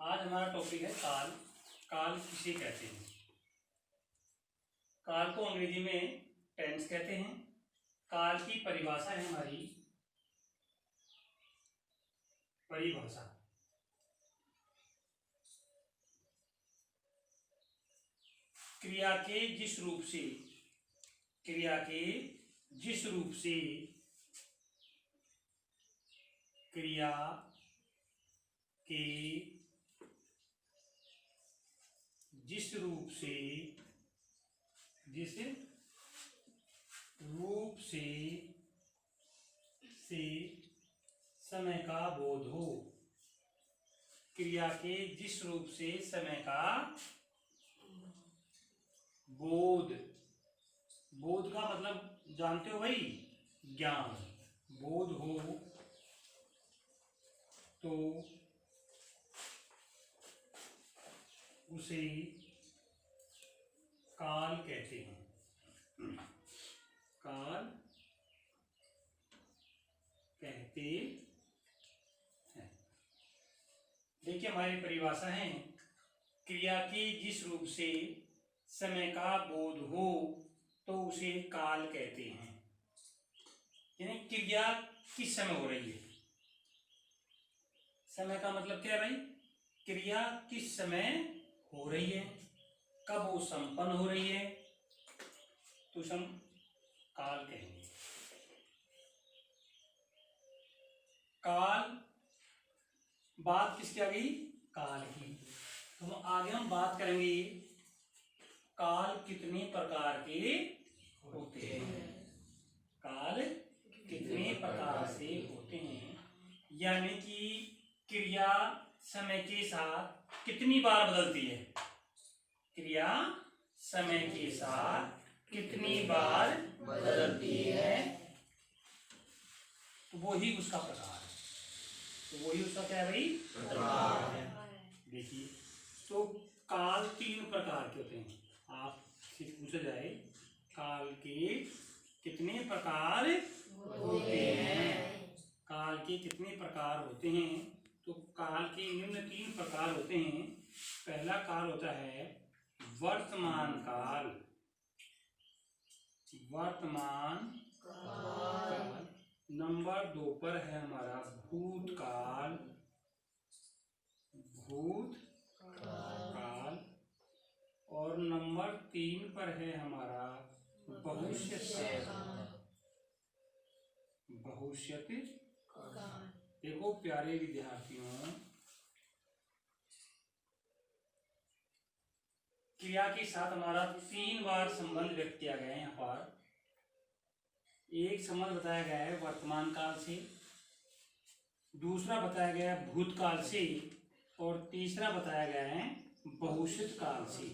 आज हमारा टॉपिक है काल। काल किसे कहते हैं? काल को अंग्रेजी में टेंस कहते हैं। काल की परिभाषा है हमारी परिभाषा। क्रिया के जिस रूप से क्रिया के जिस रूप से क्रिया के जिस रूप से समय का बोध हो। क्रिया के जिस रूप से समय का बोध का मतलब जानते हो भाई, ज्ञान। बोध हो तो उसे काल कहते हैं। काल कहते हैं। देखिए हमारी परिभाषा है, क्रिया के जिस रूप से समय का बोध हो तो उसे काल कहते हैं। यानी क्रिया किस समय हो रही है। समय का मतलब क्या है भाई? क्रिया किस समय हो रही है, कब वो संपन्न हो रही है, तो उसे हम काल कहेंगे। काल, बात किसकी आ गई? काल की। तो आगे हम बात करेंगे काल कितने प्रकार के होते हैं। काल कितने प्रकार से होते हैं, यानी कि क्रिया समय के साथ कितनी बार बदलती है। क्रिया समय के साथ कितनी बार बदलती है, तो वो ही उसका प्रकार है। तो वही उसका क्या है भाई? प्रकार है। देखिए, तो काल 3 प्रकार के होते हैं। आपसे पूछा जाए काल के कितने प्रकार होते हैं, काल के कितने प्रकार होते हैं, तो काल के निम्न 3 प्रकार होते हैं। पहला काल होता है वर्तमान काल। वर्तमान काल। नंबर 2 पर है हमारा भूतकाल। भूतकाल। और नंबर 3 पर है हमारा भविष्यकाल। भविष्यकाल। देखो प्यारे विद्यार्थियों, क्रिया के साथ हमारा 3 बार संबंध व्यक्त किया गया है। यहाँ पर एक संबंध बताया गया है वर्तमान काल से, दूसरा बताया गया है भूतकाल से, और तीसरा बताया गया है भविष्यत काल से।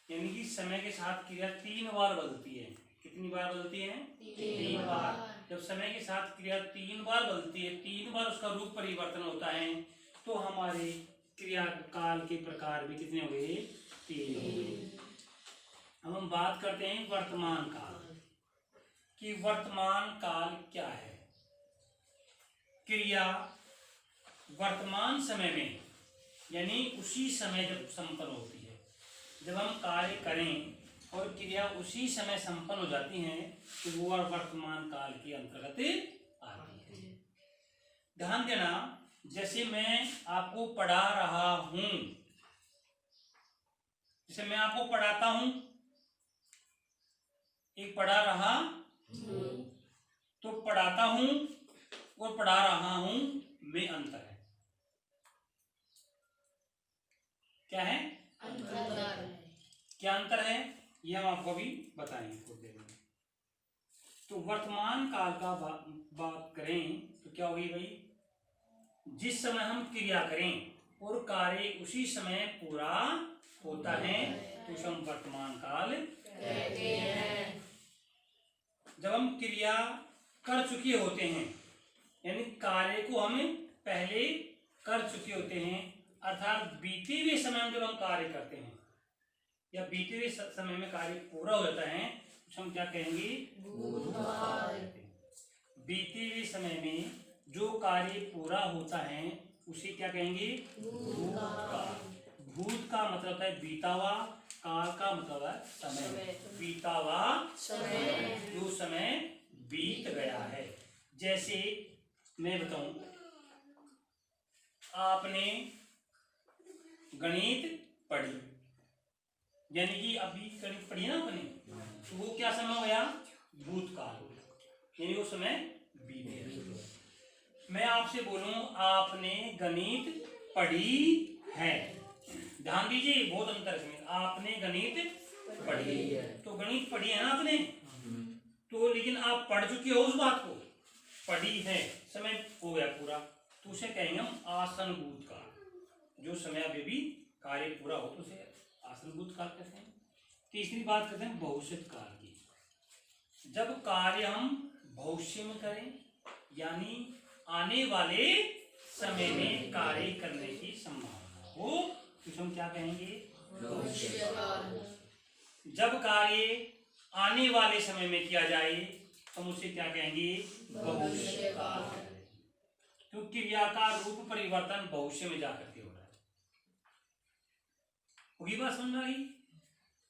यानी कि समय के साथ क्रिया 3 बार बदलती है। कितनी बार बदलती है? 3 बार। जब समय के साथ क्रिया 3 बार बदलती है, 3 बार उसका रूप परिवर्तन होता है, तो हमारे क्रिया काल के प्रकार भी कितने हो गए? 3 हो गए। अब हम बात करते हैं वर्तमान काल कि वर्तमान काल क्या है। क्रिया वर्तमान समय में, यानी उसी समय जब संपन्न होती है, जब हम कार्य करें और क्रिया उसी समय संपन्न हो जाती हैं, तो वो वर्तमान काल के अंतर्गत आती है। ध्यान देना, जैसे मैं आपको पढ़ा रहा हूं, जैसे मैं आपको पढ़ाता हूं, एक पढ़ा रहा तो पढ़ाता हूं और पढ़ा रहा हूं में अंतर है। क्या है? अंतर। क्या अंतर है, यह हम आपको भी बताएंगे थोड़ी देर में। तो वर्तमान काल का बात करें तो क्या होगी भाई? जिस समय हम क्रिया करें और कार्य उसी समय पूरा होता है, तो उसे हम वर्तमान काल कहते हैं। जब हम क्रिया कर चुके होते हैं, यानी कार्य को हम पहले कर चुके होते हैं, अर्थात बीते हुए समय में जब हम कार्य करते हैं या बीते हुए समय में कार्य पूरा हो जाता है, तो हम क्या कहेंगे? भूतकाल। बीते हुए समय में जो कार्य पूरा होता है उसे क्या कहेंगे? भूतकाल। भूत का मतलब है बीता हुआ, काल का मतलब है समय। बीता हुआ समय, जो समय बीत गया है। जैसे मैं बताऊं, आपने गणित पढ़ी, यानी कि अभी गणित पढ़ी ना आपने, तो वो क्या समय हो गया? भूतकाल, यानी वो समय बीत गया। मैं आपसे बोलूं आपने गणित पढ़ी है, ध्यान दीजिए बहुत अंतर है। आपने गणित पढ़ी है, तो गणित पढ़ी है ना आपने, तो लेकिन आप पढ़ चुके हो उस बात को, पढ़ी है, समय हो गया पूरा, तो उसे कहेंगे हम आसन भूतकाल। जो समय अभी भी कार्य पूरा हो तो उसे आसन भूतकाल कहते हैं। तीसरी बात करते हैं भविष्य काल की। जब कार्य हम भविष्य में करें, यानी आने वाले समय में कार्य करने की संभावना हो, तो हम क्या कहेंगे? भविष्य काल। जब कार्य आने वाले समय में किया जाए तो हम उसे क्या कहेंगे? भविष्य काल। क्योंकि क्रिया का रूप परिवर्तन भविष्य में जाकर के हो रहा है। होगी बात समझ में आई?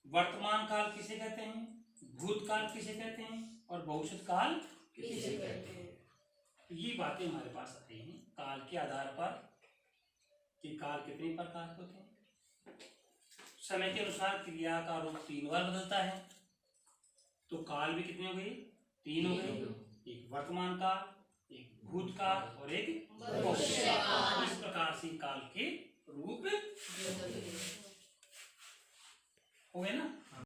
वर्तमान काल किसे कहते हैं, भूतकाल किसे कहते हैं, और भविष्य काल किसे कहते हैं? ये बातें हमारे पास आई हैं काल के आधार पर कि काल कितने प्रकार के होते हैं। समय के अनुसार क्रिया का रूप 3 बार बदलता है, तो काल भी कितने हो गए? 3 हो गए। एक वर्तमान काल, एक भूतकाल और एक भविष्य काल। इस प्रकार से काल के रूप हो गए ना।